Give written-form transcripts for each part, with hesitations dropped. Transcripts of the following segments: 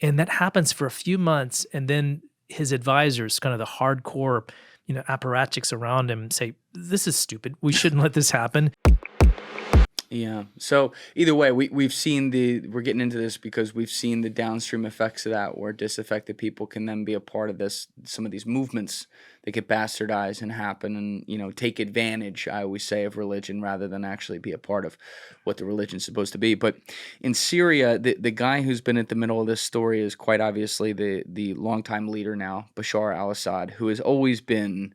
And that happens for a few months, and then his advisors, kind of the hardcore, apparatchiks around him say, "This is stupid. We shouldn't let this happen." Yeah. So either way, we've seen we're getting into this because we've seen the downstream effects of that, where disaffected people can then be a part of some of these movements that get bastardized and happen, and take advantage, I always say, of religion rather than actually be a part of what the religion's supposed to be. But in Syria, the guy who's been at the middle of this story is quite obviously the longtime leader now, Bashar al-Assad, who has always been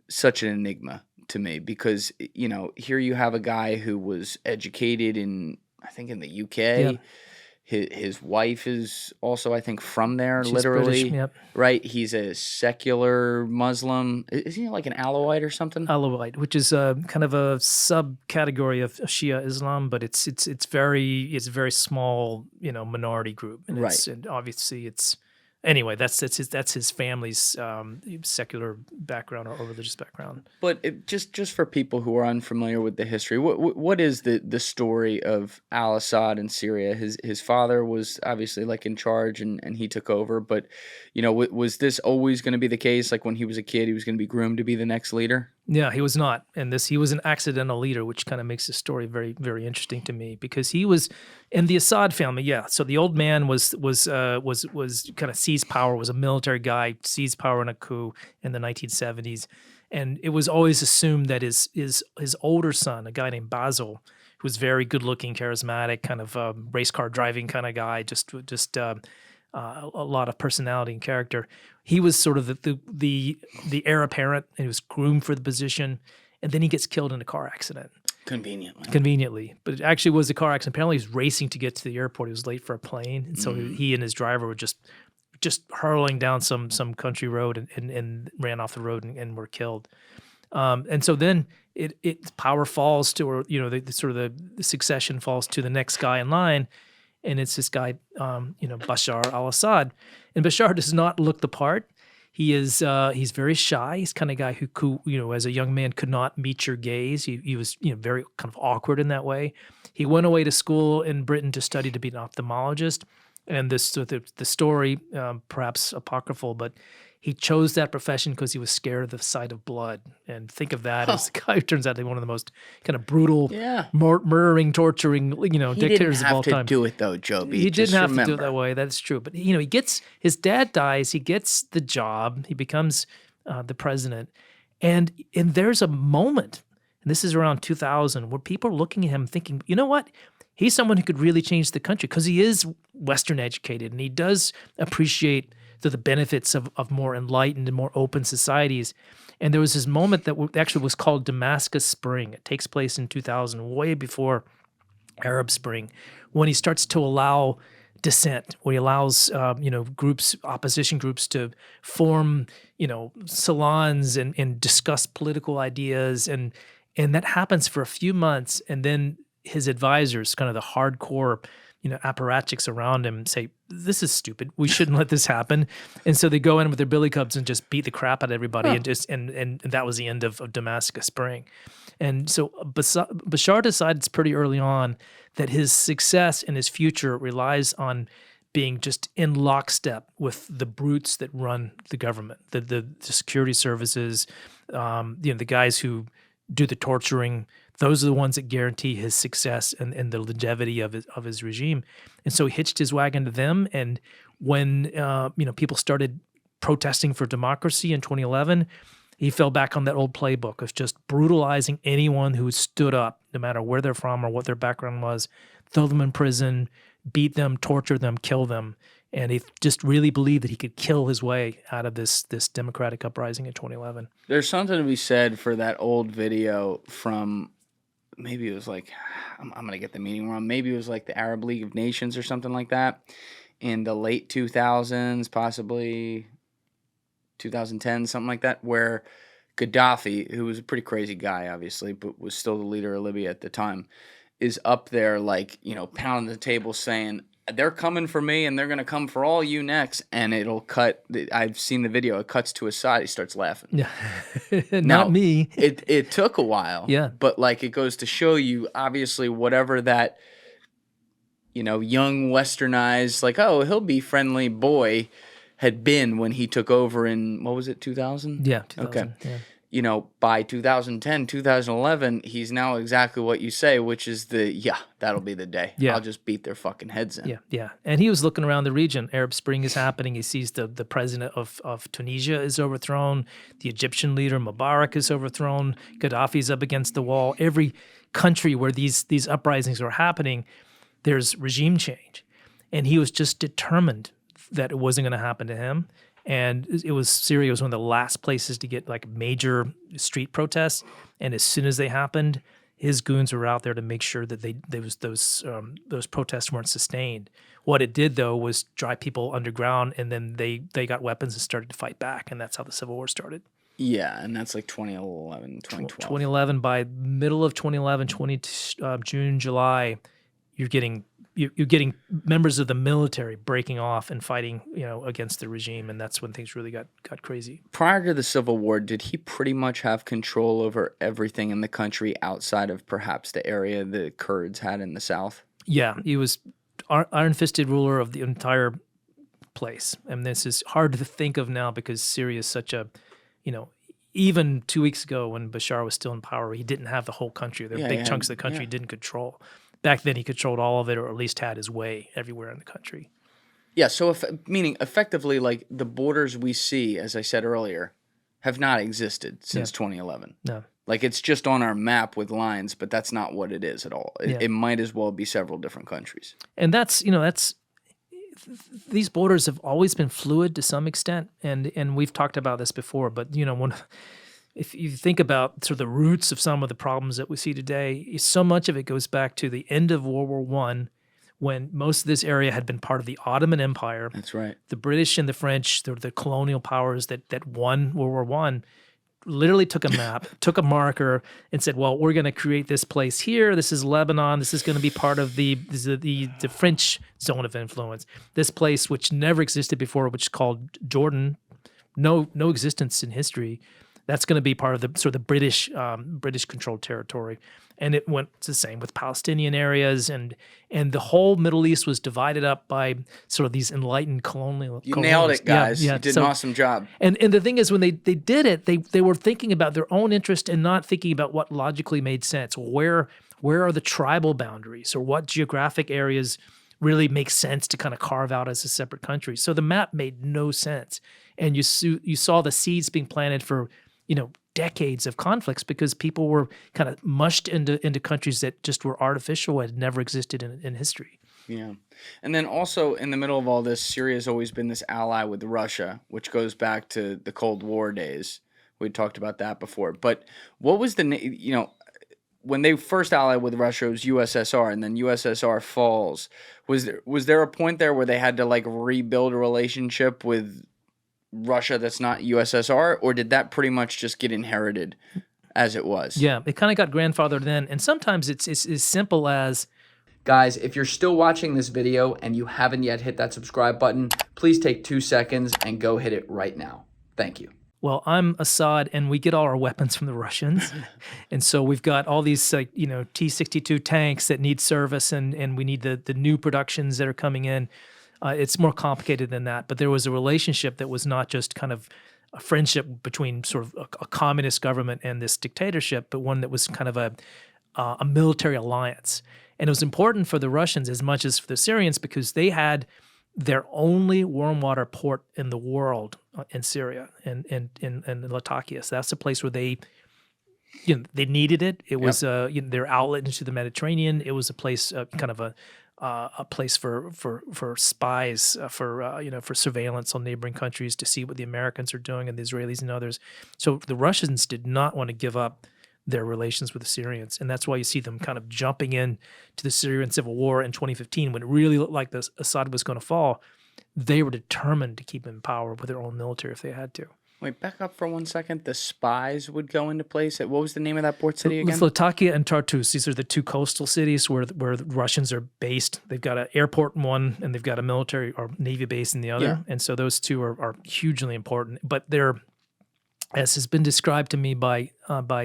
such an enigma to me, because here you have a guy who was educated I think in the Yeah, UK. His wife is also, I think, from there, she's British. literally, Yep, right? He's a secular Muslim. Is he like an Alawite or something? Alawite, which is kind of a subcategory of Shia Islam, but it's a very small minority group, and Right. and obviously it's. Anyway, that's his family's secular background or religious background. But just for people who are unfamiliar with the history, what is the story of al-Assad in Syria? His father was obviously like in charge, and he took over. But was this always going to be the case? Like when he was a kid, he was going to be groomed to be the next leader? Yeah, he was not, and he was an accidental leader, which kind of makes the story very, very interesting to me, because he was in the Assad family. Yeah, so the old man was kind of seized power, was a military guy, seized power in a coup in the 1970s, and it was always assumed that his older son, a guy named Basil, who was very good looking, charismatic, kind of race car driving kind of guy, just a lot of personality and character. He was sort of the heir apparent, and he was groomed for the position. And then he gets killed in a car accident. Conveniently. But it actually was a car accident. Apparently, he was racing to get to the airport. He was late for a plane. And so he and his driver were just hurling down some country road and ran off the road and were killed. And so then power falls to, or the succession falls to the next guy in line, and it's this guy, Bashar al-Assad. And Bashar does not look the part. He's very shy. He's kind of guy who as a young man could not meet your gaze. He was very kind of awkward in that way. He went away to school in Britain to study to be an ophthalmologist. And the story, perhaps apocryphal, but he chose that profession because he was scared of the sight of blood. And think of that as the guy who turns out to be one of the most kind of brutal, murdering, torturing, dictators of all time. He didn't have to do it though, Joby. He didn't have to do it that way. That's true. But his dad dies. He gets the job. He becomes the president, and there's a moment, and this is around 2000, where people are looking at him thinking, you know what? He's someone who could really change the country because he is Western educated, and he does appreciate the benefits of more enlightened and more open societies. And there was this moment that actually was called Damascus Spring. It takes place in 2000, way before Arab Spring, when he starts to allow dissent, where he allows opposition groups to form salons and discuss political ideas, and that happens for a few months, and then his advisors, kind of the hardcore apparatchiks around him, say, "This is stupid. We shouldn't let this happen." And so they go in with their billy clubs and just beat the crap out of everybody, and that was the end of Damascus Spring. And so Bashar decides pretty early on that his success and his future relies on being just in lockstep with the brutes that run the government, the security services, the guys who do the torturing. Those are the ones that guarantee his success and the longevity of his regime. And so he hitched his wagon to them. And when people started protesting for democracy in 2011, he fell back on that old playbook of just brutalizing anyone who stood up, no matter where they're from or what their background was, throw them in prison, beat them, torture them, kill them. And he just really believed that he could kill his way out of this democratic uprising in 2011. There's something to be said for that old video from, maybe it was like, I'm going to get the meaning wrong. Maybe it was like the Arab League of Nations or something like that in the late 2000s, possibly 2010, something like that, where Gaddafi, who was a pretty crazy guy, obviously, but was still the leader of Libya at the time, is up there like, pounding the table saying, "They're coming for me and they're going to come for all you next." And it'll cut. I've seen the video. It cuts to his side. He starts laughing. Yeah. Not me. It took a while. Yeah. But like, it goes to show you, obviously, whatever that, young westernized, like, oh, he'll be friendly boy had been when he took over in, what was it, 2000? Yeah, 2000. Okay. Yeah. By 2010, 2011, he's now exactly what you say, which is that'll be the day. Yeah. I'll just beat their fucking heads in. Yeah, yeah. And he was looking around the region. Arab Spring is happening. He sees the president of Tunisia is overthrown. The Egyptian leader Mubarak is overthrown. Gaddafi's up against the wall. Every country where these uprisings are happening, there's regime change. And he was just determined that it wasn't going to happen to him. And Syria was one of the last places to get like major street protests. And as soon as they happened, his goons were out there to make sure that those protests weren't sustained. What it did though was drive people underground, and then they got weapons and started to fight back, and that's how the Civil War started. Yeah, and that's like 2011, 2012. 2011, by middle of 2011, June, July, you're getting members of the military breaking off and fighting, against the regime, and that's when things really got crazy. Prior to the Civil War, did he pretty much have control over everything in the country outside of perhaps the area the Kurds had in the south? Yeah, he was iron-fisted ruler of the entire place, and this is hard to think of now because Syria is such a, even 2 weeks ago when Bashar was still in power, he didn't have the whole country. There were big chunks of the country he didn't control. Back then, he controlled all of it, or at least had his way everywhere in the country. Yeah, so meaning effectively, like the borders we see, as I said earlier, have not existed since 2011. No. Like it's just on our map with lines, but that's not what it is at all. It might as well be several different countries. And these borders have always been fluid to some extent, and we've talked about this before. But if you think about sort of the roots of some of the problems that we see today, so much of it goes back to the end of World War I, when most of this area had been part of the Ottoman Empire. That's right. The British and the French, the colonial powers that won World War I, literally took a map, took a marker, and said, well, we're going to create this place here. This is Lebanon. This is going to be part of the French zone of influence. This place, which never existed before, which is called Jordan, no existence in history. That's going to be part of the sort of British controlled territory. And it went the same with Palestinian areas, and the whole Middle East was divided up by sort of these enlightened colonial. You nailed it, guys. Yeah, you did an awesome job. And the thing is, when they did it, they were thinking about their own interest and not thinking about what logically made sense. Where are the tribal boundaries, or what geographic areas really make sense to kind of carve out as a separate country? So the map made no sense, and you saw the seeds being planted for decades of conflicts because people were kind of mushed into countries that just were artificial and never existed in history. Yeah. And then also in the middle of all this, Syria has always been this ally with Russia, which goes back to the Cold War days. We talked about that before. But what was when they first allied with Russia, it was USSR, and then USSR falls. Was there a point there where they had to like rebuild a relationship with Russia that's not USSR, or did that pretty much just get inherited as it was? Yeah, it kind of got grandfathered in, and sometimes it's as simple as, guys, if you're still watching this video and you haven't yet hit that subscribe button, please take 2 seconds and go hit it right now. Thank you. Well, I'm Assad, and we get all our weapons from the Russians, and so we've got all these T-62 tanks that need service, and we need the new productions that are coming in. It's more complicated than that, but there was a relationship that was not just kind of a friendship between sort of a communist government and this dictatorship, but one that was kind of a military alliance. And it was important for the Russians as much as for the Syrians because they had their only warm water port in the world in Syria and in Latakia. So that's the place where they needed it. It was their outlet into the Mediterranean. It was a place kind of a place for spies, for surveillance on neighboring countries to see what the Americans are doing and the Israelis and others. So the Russians did not want to give up their relations with the Syrians, and that's why you see them kind of jumping in to the Syrian civil war in 2015 when it really looked like Assad was going to fall. They were determined to keep him in power with their own military if they had to. Wait, back up for 1 second. The spies would go into place. What was the name of that port city again? Latakia and Tartus. These are the two coastal cities where the Russians are based. They've got an airport in one, and they've got a military or navy base in the other. Yeah. And so those two are hugely important. But they're as has been described to me by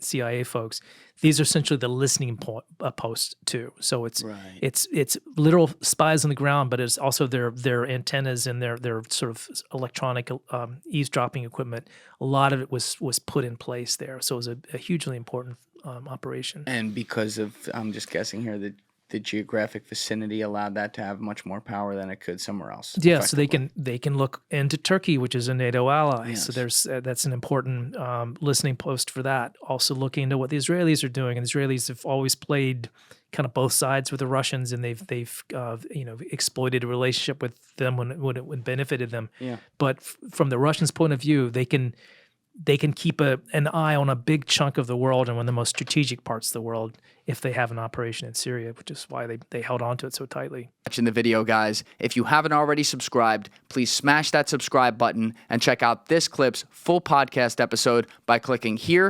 CIA folks, these are essentially the listening posts too. So it's Right. it's literal spies on the ground, but it's also their antennas and their sort of electronic eavesdropping equipment. A lot of it was put in place there, so it was a hugely important operation. And because of, I'm just guessing here, the geographic vicinity allowed that to have much more power than it could somewhere else. Yeah, so effectively. they can look into Turkey, which is a NATO ally. Yes. So there's that's an important listening post for that. Also looking into what the Israelis are doing, and the Israelis have always played kind of both sides with the Russians, and they've exploited a relationship with them when it benefited them. Yeah. But from the Russians' point of view, they can keep an eye on a big chunk of the world and one of the most strategic parts of the world if they have an operation in Syria, which is why they held on to it so tightly. Watching the video, guys. If you haven't already subscribed, please smash that subscribe button and check out this clip's full podcast episode by clicking here